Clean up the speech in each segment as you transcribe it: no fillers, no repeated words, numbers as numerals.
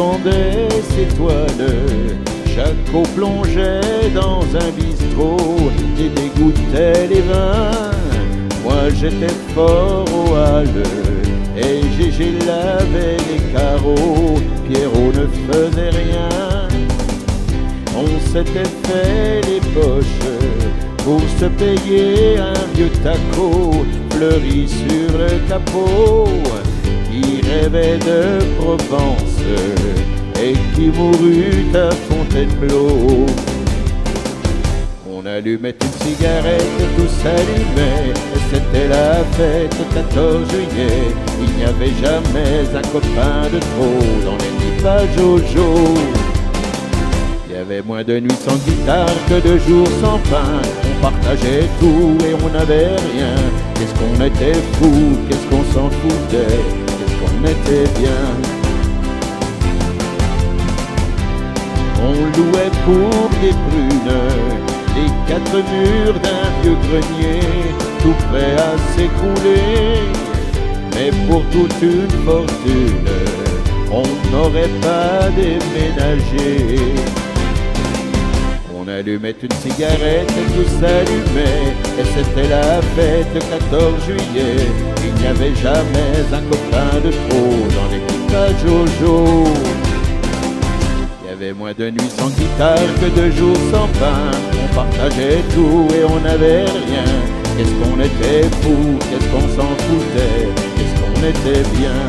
vendait ses toiles. Jaco plongeait dans un bistrot et dégoûtait les vins. Moi j'étais fort aux halles et Gégé lavait les carreaux. Pierrot ne faisait rien. On s'était fait les poches pour se payer un vieux taco fleuri sur le capot, qui rêvait de Provence et qui mourut à Fontainebleau. On allumait une cigarette, tout s'allumait, et c'était la fête 14 juillet. Il n'y avait jamais un copain de trop dans l'équipage Jojo. Il y avait moins de nuits sans guitare que de jours sans pain. On partageait tout et on n'avait rien. Qu'est-ce qu'on était fous, qu'est-ce qu'on s'en foutait, qu'est-ce qu'on était bien. On louait pour des prunes les 4 murs d'un vieux grenier, tout prêt à s'écrouler. Mais pour toute une fortune, on n'aurait pas déménagé. On allumait une cigarette et tout s'allumait, et c'était la fête 14 juillet. Il n'y avait jamais un copain de trop dans l'équipage Jojo. Il y avait moins de nuits sans guitare que de jours sans pain. On partageait tout et on n'avait rien. Qu'est-ce qu'on était fous, qu'est-ce qu'on s'en foutait, qu'est-ce qu'on était bien.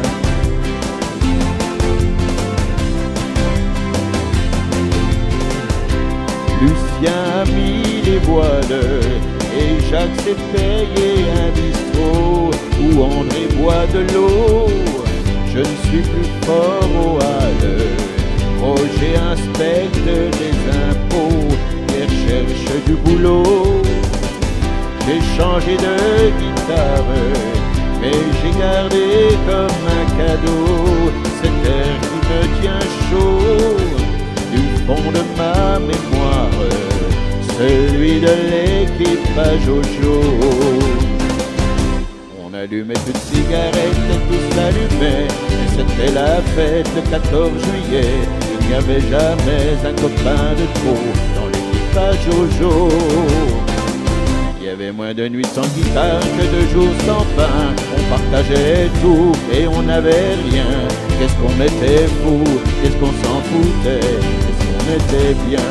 Lucien a mis les voiles et Jacques s'est payé un bistrot où André boit de l'eau. Je ne suis plus fort aux halles, Roger inspecte les impôts, Pierre cherche du boulot. J'ai changé de guitare, mais j'ai gardé comme un cadeau cet air qui me tient chaud du fond de ma mémoire, celui de l'équipage Jojo. On allumait une cigarette et tout s'allumait, et c'était la fête le 14 juillet. Il n'y avait jamais un copain de trop dans l'équipage Jojo. Il y avait moins de nuits sans guitare que de jours sans pain. On partageait tout et on n'avait rien. Qu'est-ce qu'on était fous, qu'est-ce qu'on s'en foutait, qu'est-ce qu'on était bien.